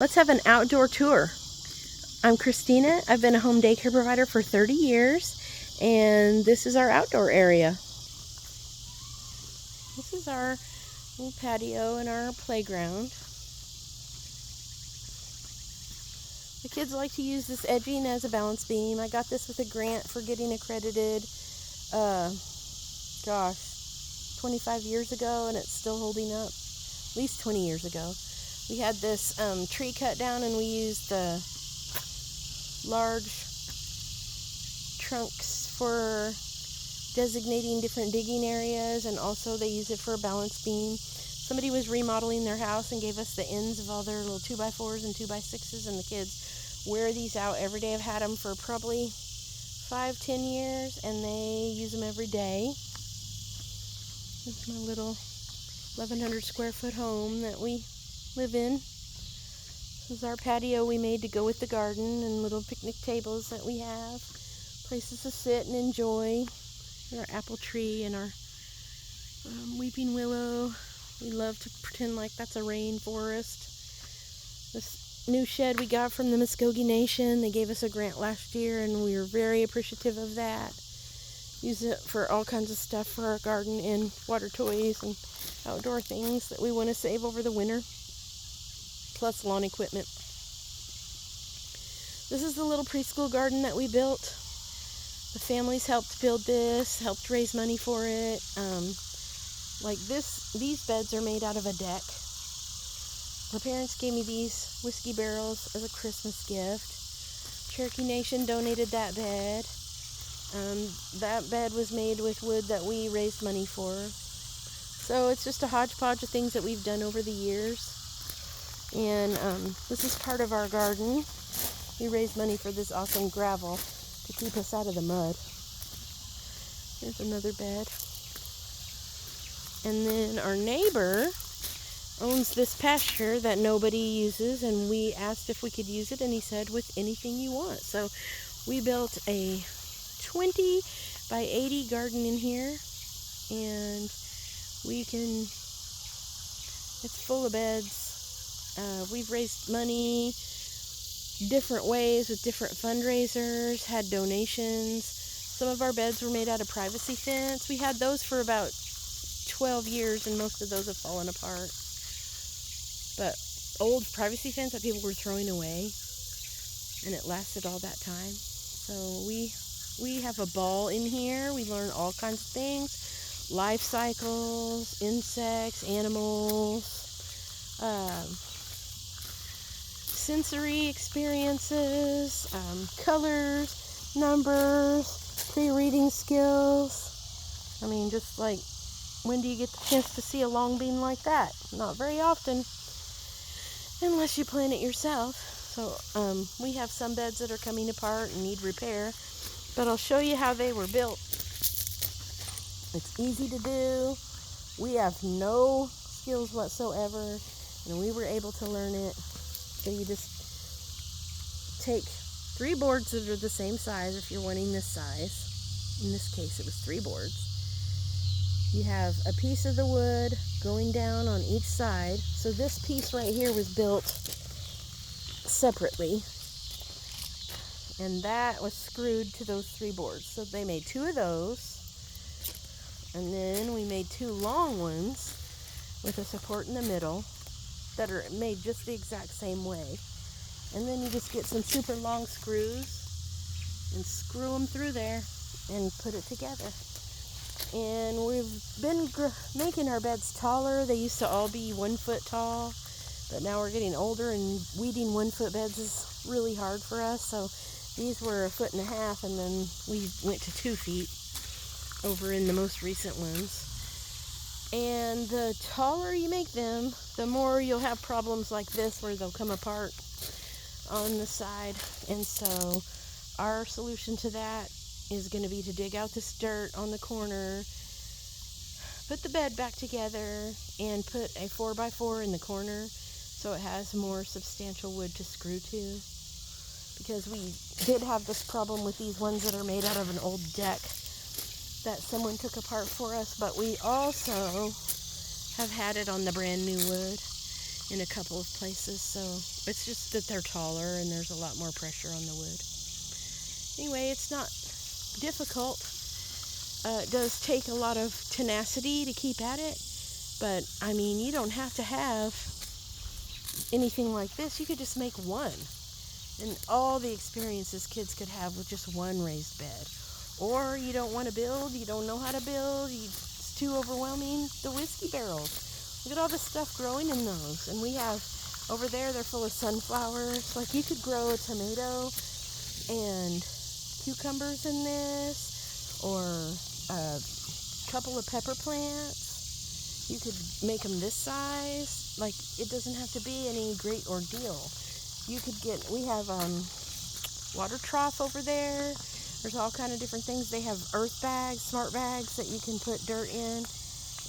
Let's have an outdoor tour. I'm Christina. I've been a home daycare provider for 30 years, and this is our outdoor area. This is our little patio and our playground. The kids like to use this edging as a balance beam. I got this with a grant for getting accredited, 25 years ago, and it's still holding up. At least 20 years ago. We had this tree cut down, and we used the large trunks for designating different digging areas, and also they use it for a balance beam. Somebody was remodeling their house and gave us the ends of all their little 2x4s and 2x6s, and the kids wear these out every day. I've had them for probably 5-10 years, and they use them every day. This is my little 1,100 square foot home that we live in. This is our patio we made to go with the garden, and little picnic tables that we have, places to sit and enjoy. Our apple tree and our weeping willow. We love to pretend like that's a rainforest. This new shed we got from the Muskogee Nation. They gave us a grant last year, and we were very appreciative of that. Use it for all kinds of stuff for our garden and water toys and outdoor things that we want to save over the winter, plus lawn equipment. This is the little preschool garden that we built. The families helped build this, helped raise money for it. These beds are made out of a deck. The parents gave me these whiskey barrels as a Christmas gift. Cherokee Nation donated that bed. That bed was made with wood that we raised money for. So it's just a hodgepodge of things that we've done over the years. And this is part of our garden. We raised money for this awesome gravel to keep us out of the mud. Here's another bed. And then our neighbor owns this pasture that nobody uses, and we asked if we could use it, and he said, with anything you want. So we built a 20 by 80 garden in here, and it's full of beds. We've raised money different ways with different fundraisers, had donations. Some of our beds were made out of privacy fence. We had those for about 12 years, and most of those have fallen apart. But old privacy fence that people were throwing away, and it lasted all that time. So we have a ball in here. We learn all kinds of things, life cycles, insects, animals, sensory experiences, colors, numbers, pre-reading skills. I mean, just like, when do you get the chance to see a long bean like that? Not very often, unless you plant it yourself. So we have some beds that are coming apart and need repair, but I'll show you how they were built. It's easy to do. We have no skills whatsoever, and we were able to learn it. So you just take 3 boards that are the same size if you're wanting this size. In this case, it was 3 boards. You have a piece of the wood going down on each side. So this piece right here was built separately, and that was screwed to those 3 boards. So they made 2 of those, and then we made 2 long ones with a support in the middle that are made just the exact same way. And then you just get some super long screws and screw them through there and put it together. And we've been making our beds taller. They used to all be 1 foot tall, but now we're getting older, and weeding 1 foot beds is really hard for us. So these were 1.5 feet, and then we went to 2 feet over in the most recent ones. And the taller you make them, the more you'll have problems like this where they'll come apart on the side. And so our solution to that is going to be to dig out this dirt on the corner, put the bed back together, and put a 4x4 in the corner so it has more substantial wood to screw to. Because we did have this problem with these ones that are made out of an old deck that someone took apart for us, but we also have had it on the brand new wood. in a couple of places, so it's just that they're taller and there's a lot more pressure on the wood. Anyway, it's not difficult. It does take a lot of tenacity to keep at it, but I mean, you don't have to have anything like this. You could just make one, and all the experiences kids could have with just one raised bed. Or you don't want to build, you don't know how to build, it's too overwhelming, the whiskey barrels. Look at all the stuff growing in those. And we have, over there, they're full of sunflowers. Like, you could grow a tomato and cucumbers in this, or a couple of pepper plants. You could make them this size. Like, it doesn't have to be any great ordeal. You could get, we have water trough over there. There's all kind of different things. They have earth bags, smart bags that you can put dirt in,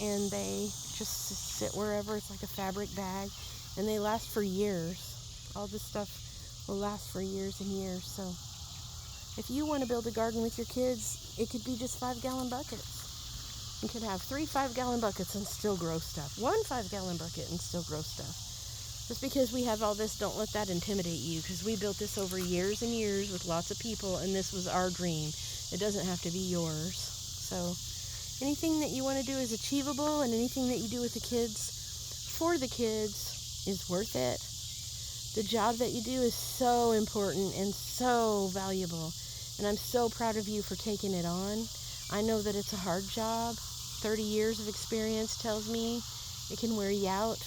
and they just sit wherever. It's like a fabric bag, and they last for years. All this stuff will last for years and years. So if you want to build a garden with your kids, it could be just 5-gallon buckets. You could have 3 5-gallon buckets and still grow stuff. 1 5-gallon bucket and still grow stuff. Just because we have all this, don't let that intimidate you, because we built this over years and years with lots of people, and this was our dream. It doesn't have to be yours. So anything that you want to do is achievable, and anything that you do with the kids, for the kids, is worth it. The job that you do is so important and so valuable, and I'm so proud of you for taking it on. I know that it's a hard job. 30 years of experience tells me it can wear you out.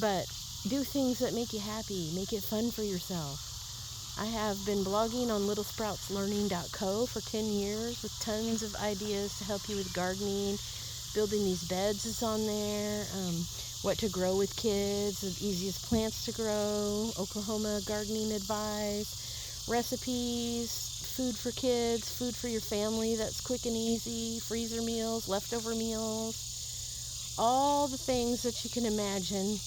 But do things that make you happy. Make it fun for yourself. I have been blogging on littlesproutslearning.co for 10 years with tons of ideas to help you with gardening. Building these beds is on there. What to grow with kids, the easiest plants to grow, Oklahoma gardening advice, recipes, food for kids, food for your family that's quick and easy, freezer meals, leftover meals, all the things that you can imagine.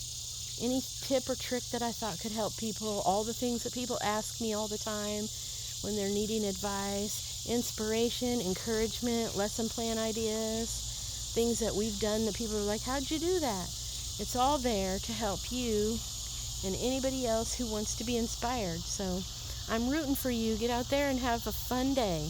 Any tip or trick that I thought could help people, all the things that people ask me all the time when they're needing advice, inspiration, encouragement, lesson plan ideas, things that we've done that people are like, how'd you do that? It's all there to help you and anybody else who wants to be inspired. So I'm rooting for you. Get out there and have a fun day.